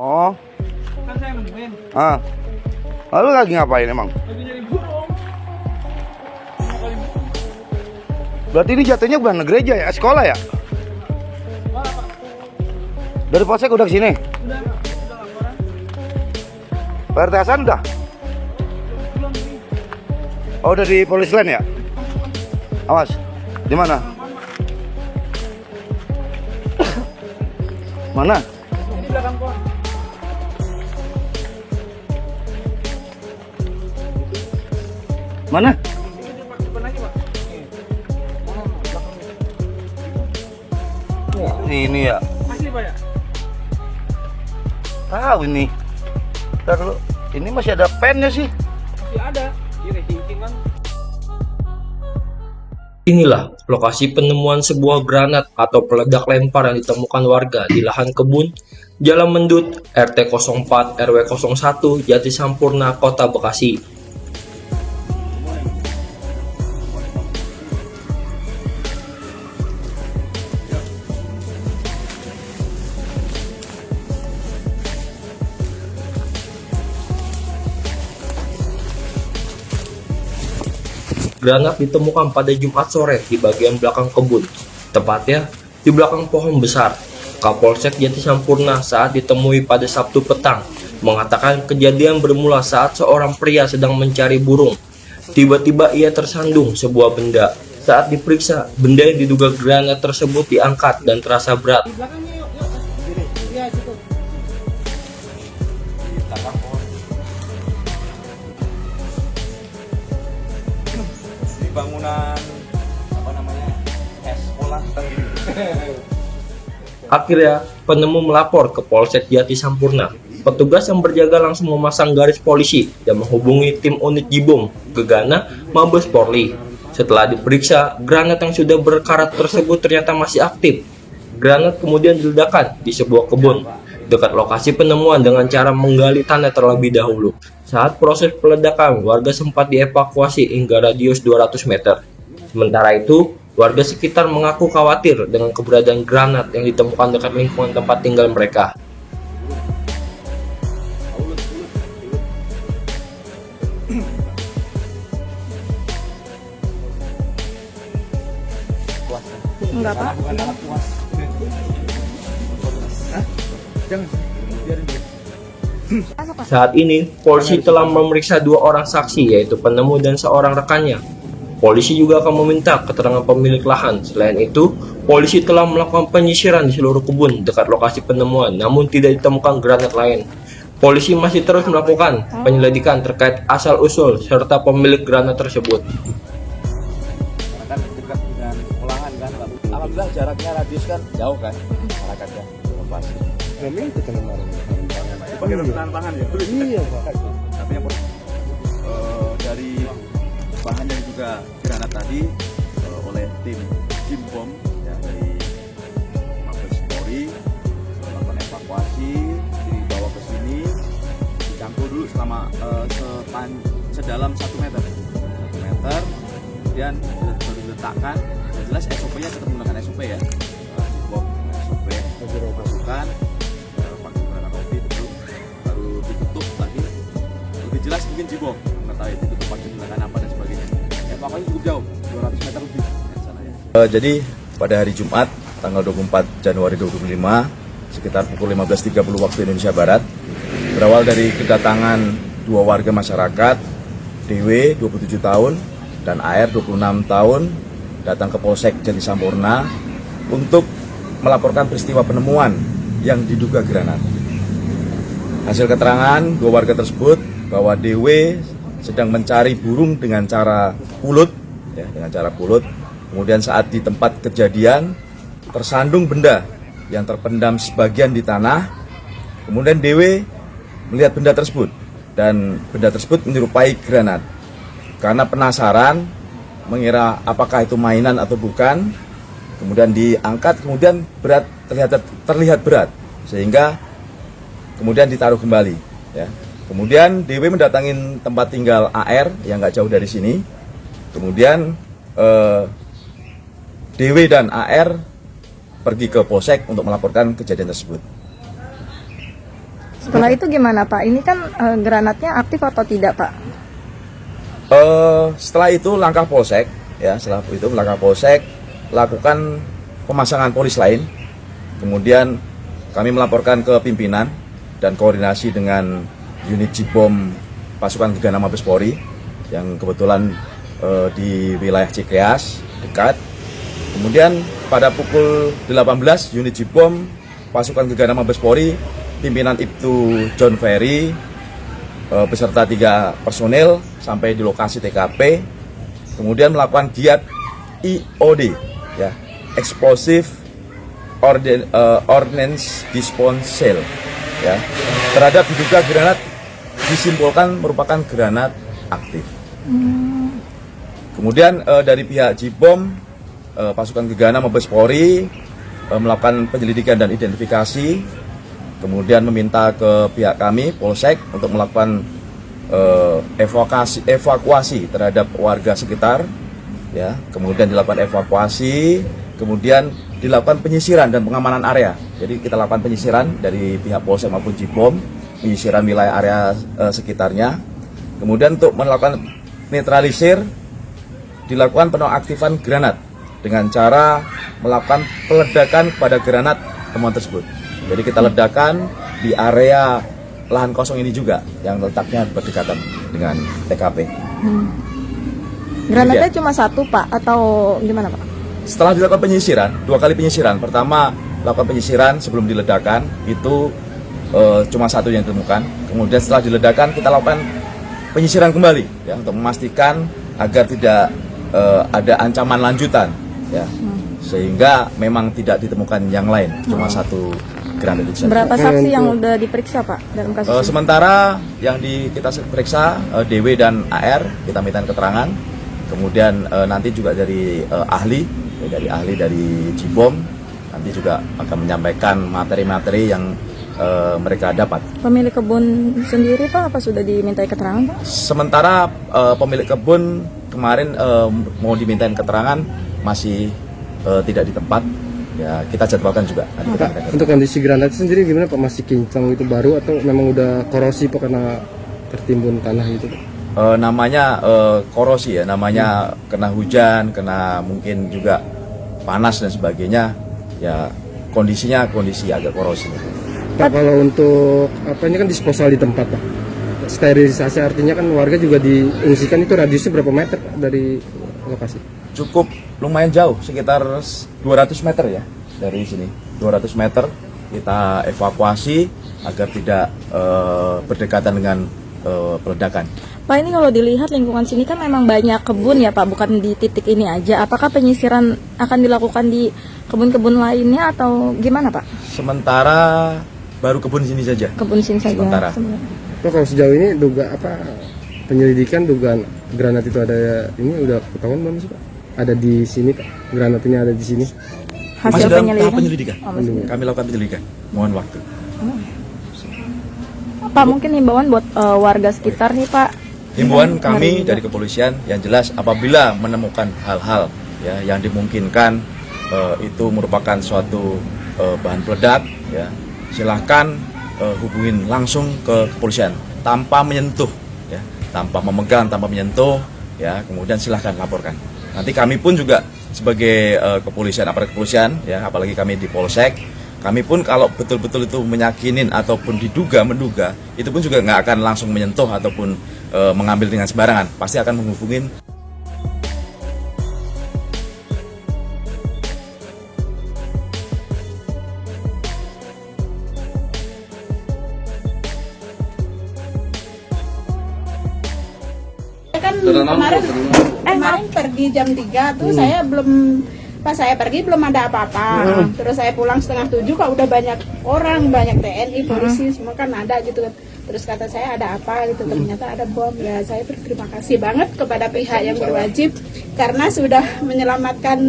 Oh, Kan saya nemuin. lalu lagi ngapain emang? Lagi nyari burung. Berarti ini jatuhnya bukan gereja ya, sekolah ya? Mana, Pak? Dari polsek udah kesini? Udah laporan. Pak RT Hasan udah? Belum ini. Oh, udah di polis lain ya? Awas, di mana? Mana? Ini belakang pohon. Mana? Ini depan lagi, Pak. Ini ya. Asli, Pak ya? Tahu ini. Ntar dulu. Ini masih ada pennya sih. Masih ada. Ini racing kan. Inilah lokasi penemuan sebuah granat atau peledak lempar yang ditemukan warga di lahan kebun Jalan Mendut, RT 04 RW 01, Jati Sampurna, Kota Bekasi. Granat ditemukan pada Jumat sore di bagian belakang kebun, tepatnya di belakang pohon besar. Kapolsek Jati Sampurna saat ditemui pada Sabtu petang mengatakan kejadian bermula saat seorang pria sedang mencari burung. Tiba-tiba ia tersandung sebuah benda. Saat diperiksa, benda yang diduga granat tersebut diangkat dan terasa berat. Di belakangnya yuk. Iya, situ. Di belakang pohon. Di bangunan apa namanya sekolah tadi. Akhirnya, penemu melapor ke Polsek Jati Sampurna. Petugas yang berjaga langsung memasang garis polisi dan menghubungi tim unit Jibom Gegana Mabes Polri. Setelah diperiksa, granat yang sudah berkarat tersebut ternyata masih aktif. Granat kemudian diledakkan di sebuah kebun dekat lokasi penemuan dengan cara menggali tanah terlebih dahulu. Saat proses peledakan, warga sempat dievakuasi hingga radius 200 meter. Sementara itu, warga sekitar mengaku khawatir dengan keberadaan granat yang ditemukan dekat lingkungan tempat tinggal mereka. Enggak, Pak. Jangan. Biarin dulu. Saat ini, polisi telah memeriksa 2 orang saksi, yaitu penemu dan seorang rekannya. Polisi juga akan meminta keterangan pemilik lahan. Selain itu, polisi telah melakukan penyisiran di seluruh kebun dekat lokasi penemuan, namun tidak ditemukan granat lain. Polisi masih terus melakukan penyelidikan terkait asal-usul serta pemilik granat tersebut. Kan dekat dengan sekolahan kan. Alhamdulillah jaraknya radius kan jauh kan masyarakatnya lokasi. Memang itu kan kemarin. Pakai tahan pangan ya. Iya, Pak. Tapi yang dari bahannya juga granat tadi oleh tim Jimbom ya dari Mabes Polri melakukan evakuasi, dibawa ke sini, dicampur dulu selama sedalam 1 meter, kemudian baru diletakkan. Yang jelas SOP-nya tetap menggunakan SOP ya, Jimbom SOP masukkan pakai menggunakan OP itu baru ditutup lagi. Lebih jelas mungkin Jimbom mengetahui ditutup pakai menggunakan apa dan sebagainya. Evakuasi cukup jauh, 200 meter lebih ya, sana ya. Jadi pada hari Jumat tanggal 24 Januari 2025 sekitar pukul 15.30 waktu Indonesia Barat berawal dari kedatangan 2 warga masyarakat DW 27 tahun dan AR 26 tahun datang ke Polsek Jati Sampurna untuk melaporkan peristiwa penemuan yang diduga granat. Hasil keterangan 2 warga tersebut bahwa DW sedang mencari burung dengan cara pulut, ya, dengan cara pulut. Kemudian saat di tempat kejadian tersandung benda yang terpendam sebagian di tanah. Kemudian DW melihat benda tersebut dan benda tersebut menyerupai granat. Karena penasaran mengira apakah itu mainan atau bukan, kemudian diangkat, kemudian terlihat berat sehingga kemudian ditaruh kembali, ya. Kemudian DW mendatangin tempat tinggal AR yang nggak jauh dari sini. Kemudian DW dan AR pergi ke Polsek untuk melaporkan kejadian tersebut. Setelah itu gimana Pak? Ini kan granatnya aktif atau tidak Pak? Setelah itu langkah polsek, ya setelah itu langkah polsek lakukan pemasangan polis lain. Kemudian kami melaporkan ke pimpinan dan koordinasi dengan unit Jibom pasukan Gegana Mabes Polri yang kebetulan di wilayah Cikeas dekat. Kemudian pada pukul 18 unit Jibom pasukan Gegana Mabes Polri pimpinan Ibtu John Ferry beserta 3 personil sampai di lokasi TKP, kemudian melakukan giat IOD, ya, Explosive Ordnance Disposal, ya, terhadap diduga granat disimpulkan merupakan granat aktif. Kemudian dari pihak Jibom, pasukan Gegana Mabes Polri melakukan penyelidikan dan identifikasi, kemudian meminta ke pihak kami Polsek untuk melakukan evakuasi terhadap warga sekitar, ya. Kemudian dilakukan evakuasi, kemudian dilakukan penyisiran dan pengamanan area. Jadi kita lakukan penyisiran dari pihak Polsek maupun Jibom, penyisiran wilayah area sekitarnya. Kemudian untuk melakukan netralisir dilakukan penonaktifan granat dengan cara melakukan peledakan pada granat temuan tersebut. Jadi kita ledakan di area lahan kosong ini juga yang letaknya berdekatan dengan TKP. Granatnya cuma satu Pak atau gimana Pak? Setelah dilakukan penyisiran, 2 kali penyisiran. Pertama lakukan penyisiran sebelum diledakan, itu cuma 1 yang ditemukan. Kemudian setelah diledakan kita lakukan penyisiran kembali, ya, untuk memastikan agar tidak ada ancaman lanjutan, ya, sehingga memang tidak ditemukan yang lain, cuma 1 granat itu saja. Berapa saksi yang udah diperiksa Pak dalam kasus ini? Sementara yang kita periksa DW dan AR kita minta keterangan, kemudian nanti juga dari ahli dari Jibom nanti juga akan menyampaikan materi-materi yang mereka dapat. Pemilik kebun sendiri Pak apa sudah dimintai keterangan Pak? Sementara pemilik kebun kemarin mau dimintain keterangan masih tidak di tempat. Ya, kita jadwalkan juga. Pak, untuk kondisi granat sendiri gimana Pak? Masih kinclong itu baru atau memang udah korosi Pak karena tertimbun tanah itu Pak? Namanya korosi, ya, namanya kena hujan, kena mungkin juga panas dan sebagainya, ya kondisinya kondisi agak korosi. Pak, kalau untuk apa ini kan disposal di tempat Pak, sterilisasi artinya kan warga juga diungsikan, itu radiusnya berapa meter Pak dari lokasi? Cukup lumayan jauh, sekitar 200 meter ya dari sini. 200 meter kita evakuasi agar tidak berdekatan dengan peledakan. Pak, ini kalau dilihat lingkungan sini kan memang banyak kebun ya Pak, bukan di titik ini aja. Apakah penyisiran akan dilakukan di kebun-kebun lainnya atau gimana Pak? Sementara baru kebun sini saja. Kebun sini saja. Sementara. Pak, kalau sejauh ini penyelidikan dugaan granat itu ada ini udah ketahuan belum sih Pak? Ada di sini Pak, granat ini ada di sini. Hasil Masih dalam tahap penyelidikan. penyelidikan. Kami lakukan penyelidikan. Mohon waktu. Pak, mungkin himbauan buat warga sekitar nih Pak. Himbauan kami dari kepolisian yang jelas apabila menemukan hal-hal, ya, yang dimungkinkan itu merupakan suatu bahan peledak, ya, silahkan hubungin langsung ke kepolisian tanpa menyentuh, ya, tanpa memegang, tanpa menyentuh, ya, kemudian silahkan laporkan. Nanti kami pun juga sebagai kepolisian, aparat kepolisian, ya, apalagi kami di Polsek, kami pun kalau betul-betul itu meyakinin ataupun menduga, itu pun juga nggak akan langsung menyentuh ataupun mengambil dengan sembarangan, pasti akan menghubungin. Kan kemarin pergi jam 3 tuh saya belum, pas saya pergi belum ada apa-apa. Terus saya pulang setengah 7 kok udah banyak orang, banyak TNI, polisi semua kan ada gitu kan. Terus kata saya ada apa gitu, ternyata ada bom. Ya saya berterima kasih banget kepada pihak yang berwajib karena sudah menyelamatkan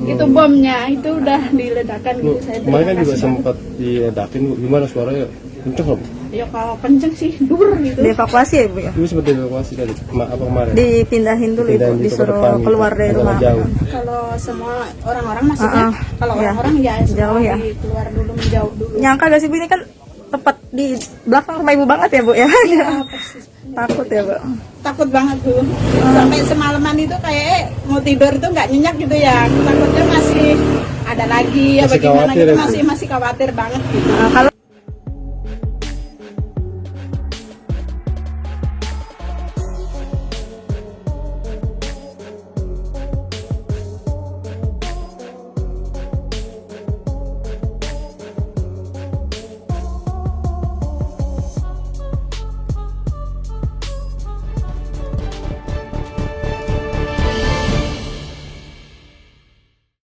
itu bomnya, itu udah diledakkan gitu. Saya Kemarin kan juga kasih sempat diledakin, gimana suaranya? Kenceng nggak Bu? ya kalau kenceng sih dur gitu. Dievakuasi ya Bu ya? Itu sempat dievakuasi dari apa kemarin? Dipindahin dulu Ibu, Dipindahin gitu ke disuruh depan keluar gitu, dari agak rumah. jauh. Kalau semua orang-orang maksudnya, kalau Iya. orang-orang ya semua Jauh ya. keluar dulu, menjauh dulu. Nyangka gak sih Bu ini kan tepat di belakang rumah ibu banget ya Bu ya? Takut ya Bu? Takut banget Bu. Sampai semalaman itu kayak mau tidur itu nggak nyenyak gitu ya. Takutnya masih ada lagi ya Masih bagaimana khawatir gitu, ya, Bu? masih khawatir banget gitu. Kalau